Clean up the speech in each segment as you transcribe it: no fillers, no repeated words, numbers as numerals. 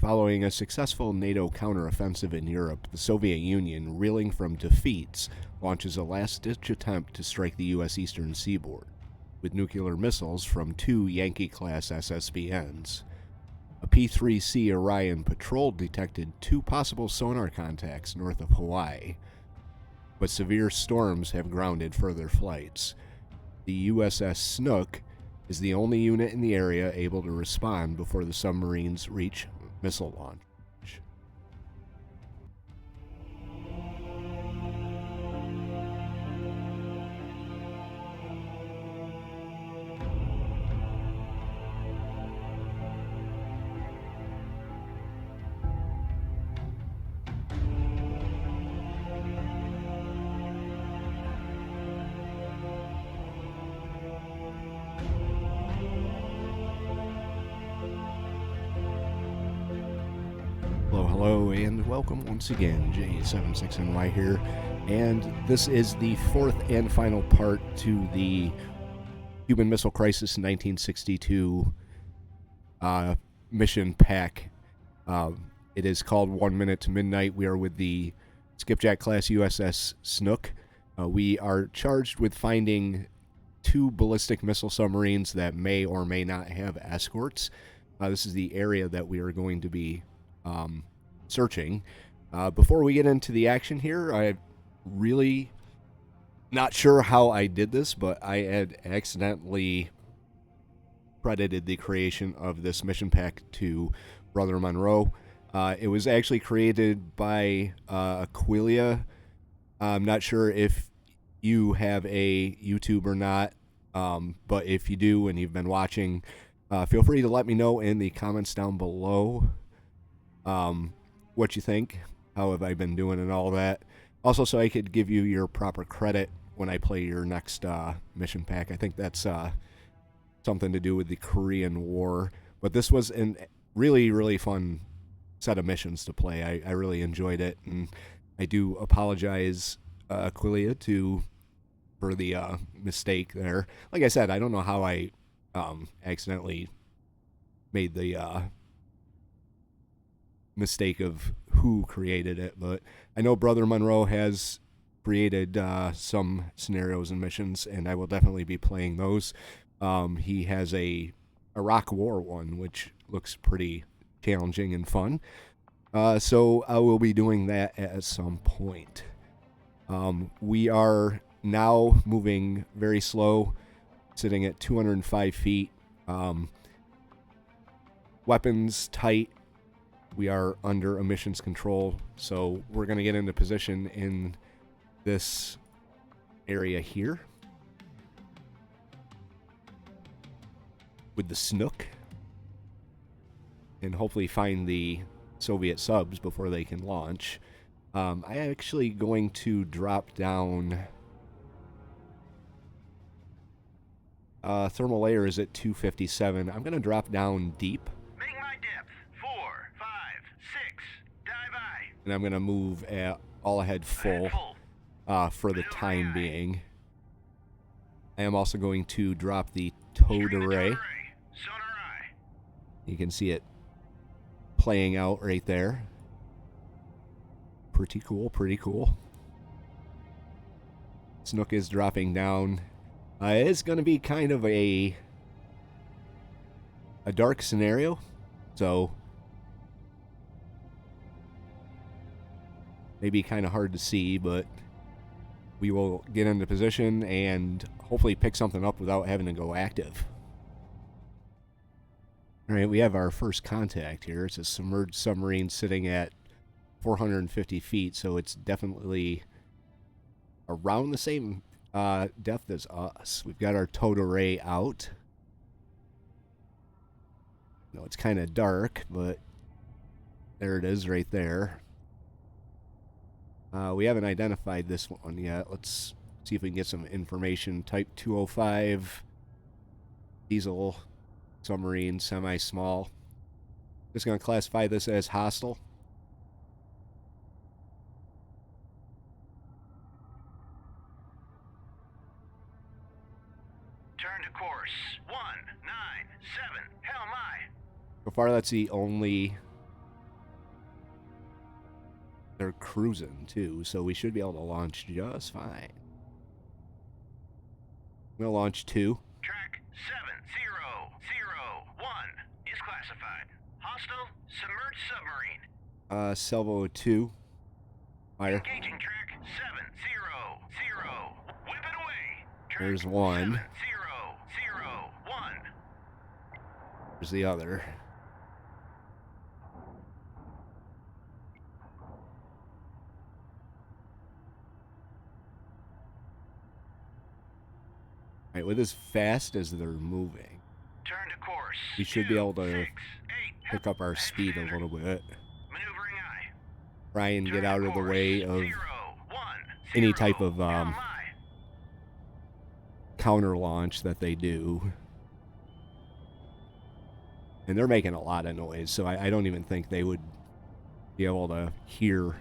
Following a successful NATO counteroffensive in Europe, the Soviet Union, reeling from defeats, launches a last-ditch attempt to strike the U.S. Eastern Seaboard, with nuclear missiles from 2 Yankee-class SSBNs. A P-3C Orion patrol detected 2 possible sonar contacts north of Hawaii, but severe storms have grounded further flights. The USS Snook is the only unit in the area able to respond before the submarines reach missile launch. Hello, and welcome once again. J76NY here, and this is the 4th and final part to the Cuban Missile Crisis in 1962 mission pack. It is called 1 Minute to Midnight. We are with the Skipjack-class USS Snook. We are charged with finding 2 ballistic missile submarines that may or may not have escorts. This is the area that we are going to be searching. Before we get into the action here, I'm really not sure how I did this, but I had accidentally credited the creation of this mission pack to Brother Monroe. It was actually created by Aquilia. I'm not sure if you have a YouTube or not, but if you do and you've been watching, feel free to let me know in the comments down below what you think, how have I been doing and all that. Also, so I could give you your proper credit when I play your next mission pack. I think that's something to do with the Korean War. But this was a really, really fun set of missions to play. I really enjoyed it, and I do apologize, Aquilia, for the mistake there. Like I said, I don't know how I accidentally made the mistake of who created it, but I know Brother Monroe has created some scenarios and missions, and I will definitely be playing those. He has a Iraq War one, which looks pretty challenging and fun, so I will be doing that at some point. We are now moving very slow, sitting at 205 feet. Weapons tight. We are under emissions control, so we're going to get into position in this area here with the Snook, and hopefully find the Soviet subs before they can launch. I'm actually going to drop down. Thermal layer is at 257. I'm going to drop down deep. And I'm going to move at all ahead full for the time being. I am also going to drop the towed array. You can see it playing out right there. Pretty cool, pretty cool. Snook is dropping down. It's going to be kind of a dark scenario, so maybe kind of hard to see, but we will get into position and hopefully pick something up without having to go active. All right, we have our first contact here. It's a submerged submarine sitting at 450 feet, so it's definitely around the same depth as us. We've got our towed array out. No, it's kind of dark, but there it is right there. We haven't identified this one yet. Let's see if we can get some information. Type 205, diesel, submarine, semi-small. Just going to classify this as hostile. Turn to course 197. Hell my. So far, that's the only They're cruising, too, so we should be able to launch just fine. I'm going to launch 2. Track 7001 is classified. Hostile submerged submarine. Salvo 2. Fire. Engaging track 700. Whip it away. Track There's 1. 7001. There's the other. Alright, with as fast as they're moving, Turn to course. we should be able to 268. pick up our speed a little bit. Maneuvering eye. Try and get Turn out to of the course. way of 010. any type of LMI. counter launch that they do. And they're making a lot of noise, so I don't even think they would be able to hear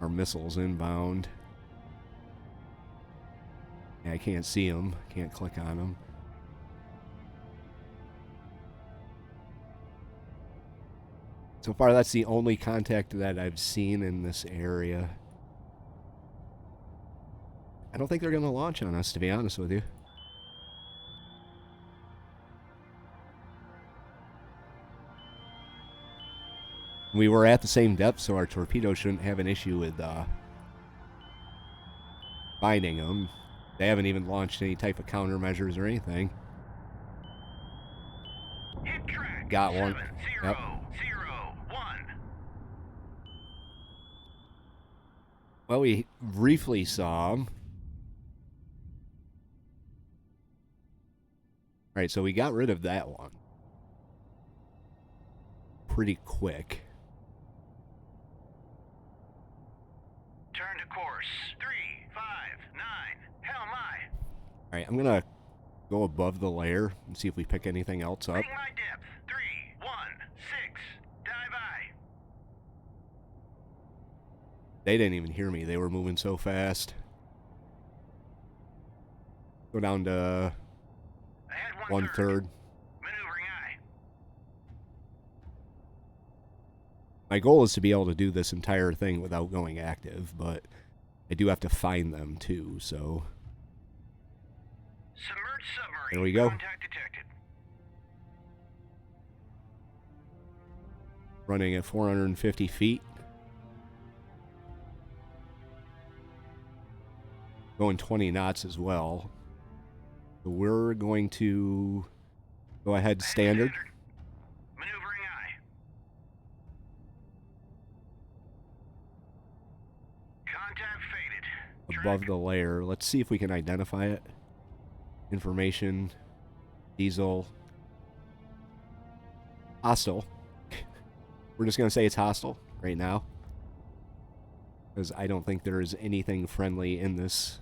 our missiles inbound. Yeah, I can't see them. Can't click on them. So far, that's the only contact that I've seen in this area. I don't think they're going to launch on us, to be honest with you. We were at the same depth, so our torpedoes shouldn't have an issue with finding them. They haven't even launched any type of countermeasures or anything. Hit track. Got one. 7001. Yep. Well, we briefly saw them. Alright, so we got rid of that one pretty quick. Turn to course. 359. LMI. Alright, I'm gonna go above the layer and see if we pick anything else up. Bring my depth. 316. Dive eye. They didn't even hear me. They were moving so fast. Go down to Ahead 1/3. Maneuvering eye. My goal is to be able to do this entire thing without going active, but I do have to find them too, so... Submerged submarine. There we go. Contact detected. Running at 450 feet. Going 20 knots as well. So we're going to go ahead standard. Maneuvering eye. Contact faded. Above the layer. Let's see if we can identify it. Information. Diesel. Hostile. We're just going to say it's hostile right now. Because I don't think there is anything friendly in this.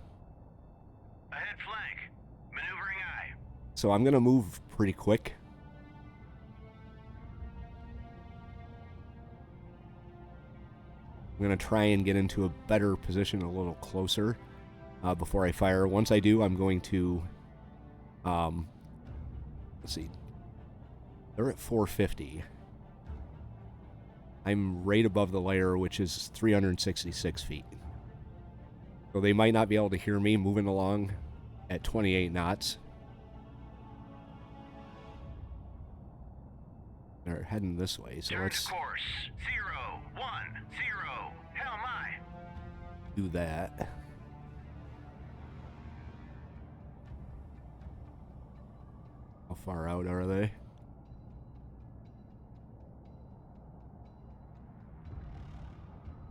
Ahead flank. Maneuvering eye. So I'm going to move pretty quick. I'm going to try and get into a better position a little closer before I fire. Once I do, I'm going to... let's see. They're at 450. I'm right above the layer, which is 366 feet. So they might not be able to hear me moving along at 28 knots. They're heading this way, so Turn let's to course. 010. LMI. do that. How far out are they?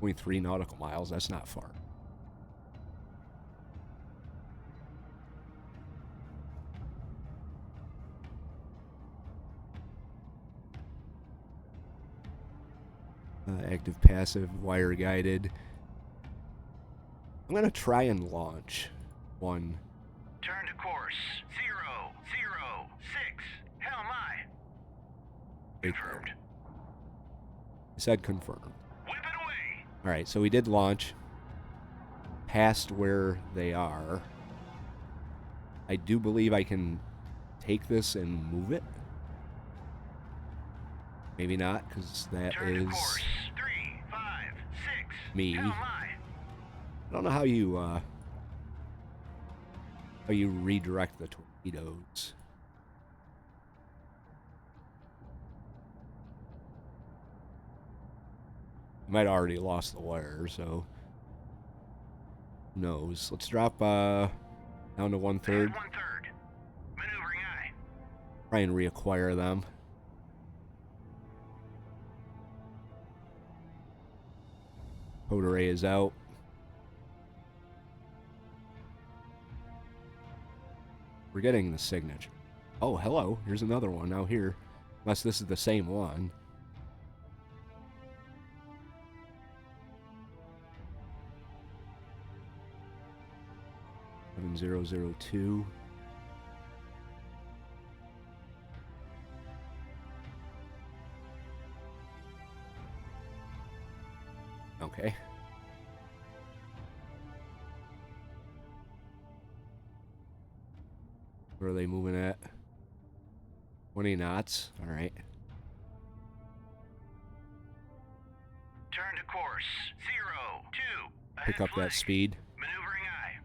Only 3 nautical miles. That's not far. Active, passive, wire guided. I'm going to try and launch one. Turn to course. 006. LMI. Confirmed. I said confirm. Whip it away. Alright, so we did launch past where they are. I do believe I can take this and move it. Maybe not, because that Turn to is course. 3, 5, 6. me. Hell my. I don't know how you redirect the torpedoes. I might have already lost the wire, so who knows. Let's drop down to 1/3. 1/3. Maneuvering aye. Try and reacquire them. Code array is out. We're getting the signature. Oh, hello. Here's another one now here. Unless this is the same one. $7,002. Okay. Where are they moving at? 20 knots. All right. Turn to course. 0, 2. Pick Ahead up that flank. speed. Maneuvering aye.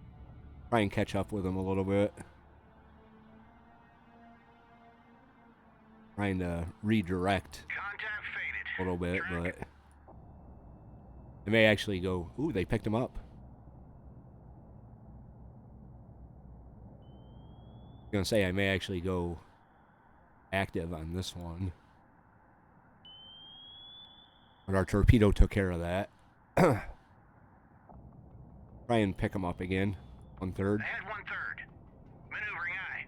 Try and catch up with them a little bit. Trying to redirect Contact faded. a little bit, Track. but they may actually go. Ooh, they picked him up. I'm gonna say I may actually go active on this one. But our torpedo took care of that. Try and pick him up again. 1/3. Ahead 1/3. Maneuvering aye.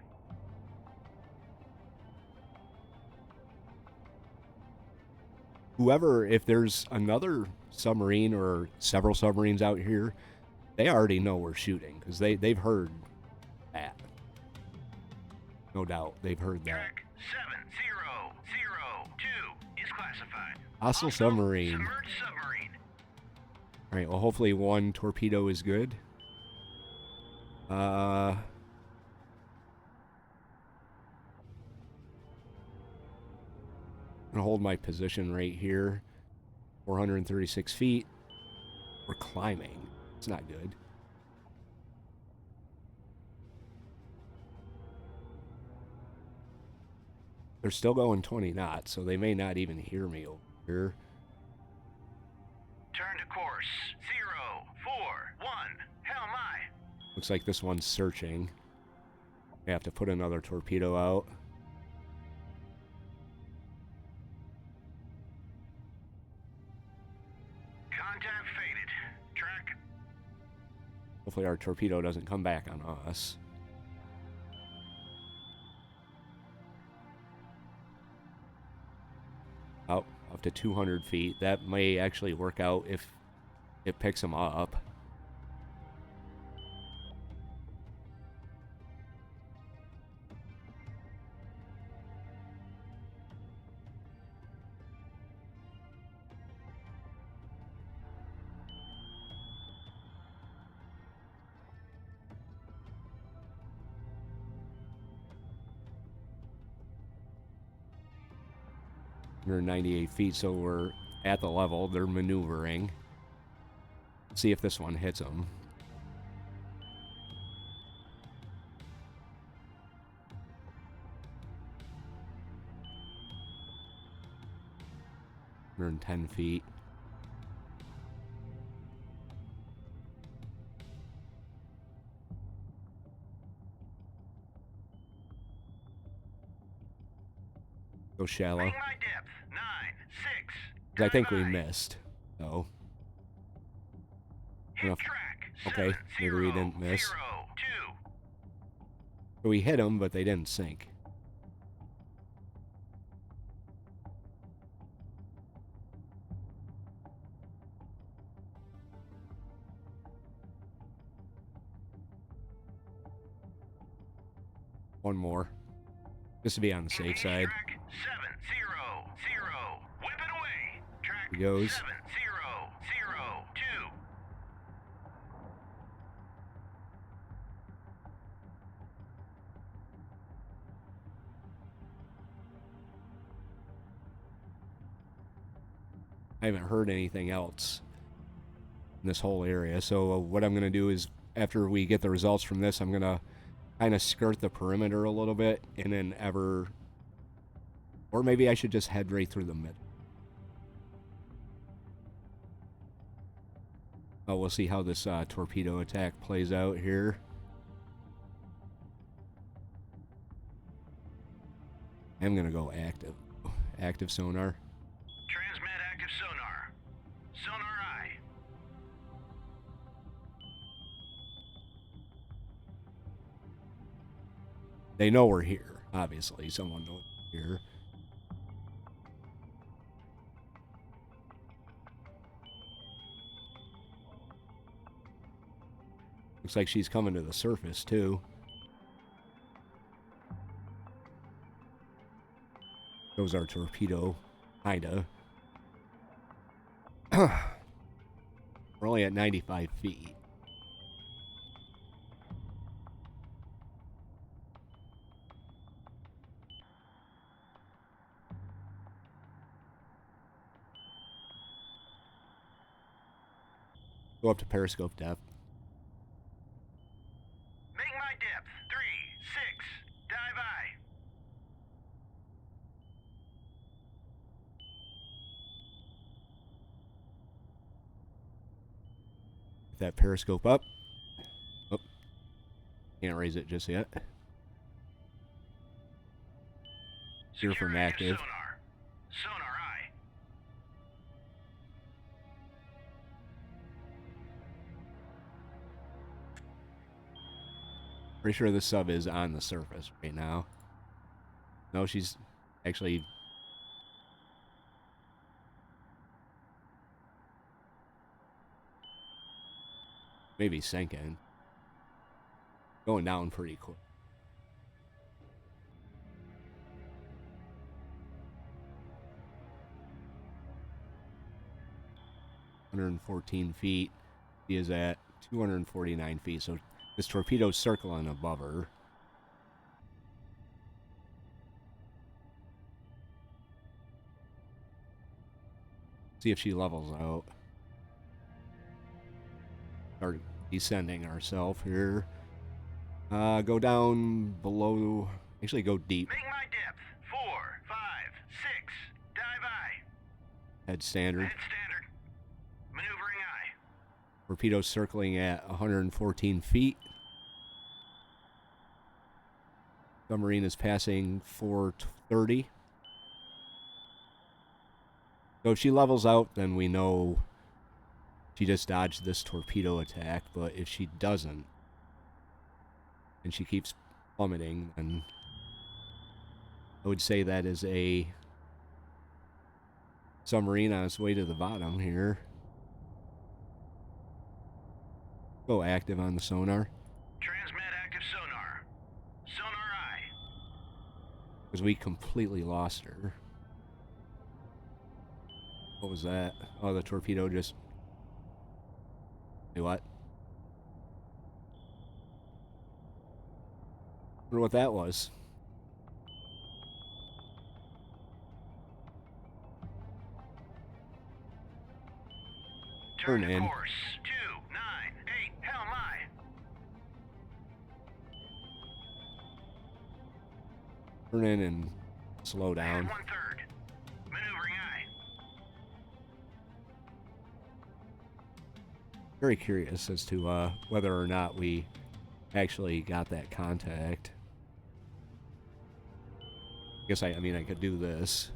Whoever, if there's another submarine or several submarines out here, they already know we're shooting because they've heard that. No doubt, they've heard that. Track 7002 is classified. Hostile submarine. Submerged submarine. All right. Well, hopefully one torpedo is good. I'm gonna hold my position right here. 436 feet. We're climbing. It's not good. They're still going 20 knots, so they may not even hear me over here. Turn to course. 0, 4, 1. Hell my. Looks like this one's searching. I have to put another torpedo out. Contact faded. Track. Hopefully our torpedo doesn't come back on us. Up to 200 feet. That may actually work out if it picks them up. We're 98 feet, so we're at the level. They're maneuvering. See if this one hits them. We're in 10 feet. Go shallow. Bring my depth. 9, 6. I think we Goodbye. missed. So, Hit enough. track. Okay, 7, maybe we 0, didn't miss. 0, 2. we hit them, but they didn't sink. One more. Just to be on the safe side. Track 700. Whip it away. Track He goes. 7002. I haven't heard anything else in this whole area. So what I'm going to do is, after we get the results from this, I'm going to kind of skirt the perimeter a little bit, and then or maybe I should just head right through the middle. Oh, we'll see how this torpedo attack plays out here. I'm going to go active. Active sonar. Transmit active sonar. Sonar eye. They know we're here, obviously. Someone knows we're here. Looks like she's coming to the surface, too. Shows our torpedo, kinda. We're only at 95 feet. Go up to periscope depth. Make my depth 3-6. Dive eye. Get that periscope up. Oh, can't raise it just yet. Here from active. Sonar. Sonar eye. Pretty sure the sub is on the surface right now. No, she's actually... maybe sinking. Going down pretty quick. (114 feet). She is at 249 feet, so this torpedo's circling above her. See if she levels out. Start descending ourselves here. Go down below. Actually, go deep. Make my depth 4, 5, 6. Dive eye. Head standard. Head standard. Maneuvering eye. Torpedo circling at 114 feet. Submarine is passing 430. So if she levels out, then we know she just dodged this torpedo attack. But if she doesn't, and she keeps plummeting, then I would say that is a submarine on its way to the bottom here. Go active on the sonar. Transmit active sonar. Sonar eye. Because we completely lost her. What was that? Oh, the torpedo just... Hey, what? Wonder what that was. Turn in. Course 298. Helm eye. Turn in and slow down. 1/3. Maneuvering eye. Very curious as to whether or not we actually got that contact. Guess I mean I could do this.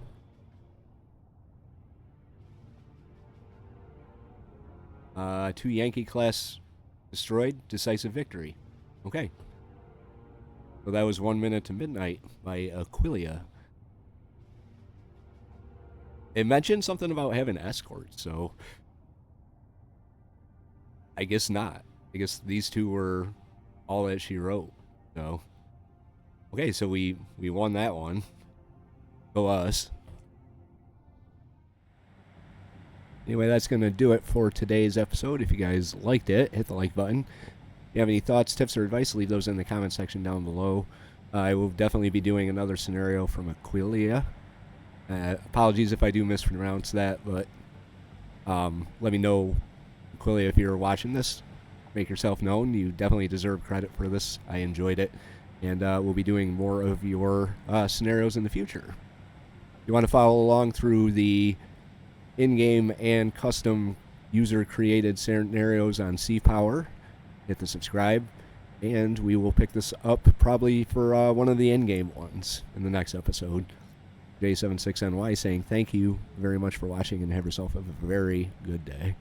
Two Yankee class destroyed, decisive victory. Okay. So that was 1 minute to midnight by Aquilia. It mentioned something about having escorts, so I guess not. I guess these two were all that she wrote. So okay, so we won that one. Go us. Anyway, that's going to do it for today's episode. If you guys liked it, hit the like button. If you have any thoughts, tips, or advice, leave those in the comment section down below. I will definitely be doing another scenario from Aquilia. Apologies if I do mispronounce that, but Let me know, Aquilia, if you're watching this. Make yourself known. You definitely deserve credit for this. I enjoyed it. And we'll be doing more of your scenarios in the future. If you want to follow along through the in-game and custom user-created scenarios on Power, hit the subscribe, and we will pick this up probably for one of the in-game ones in the next episode. J76NY saying thank you very much for watching and have yourself a very good day.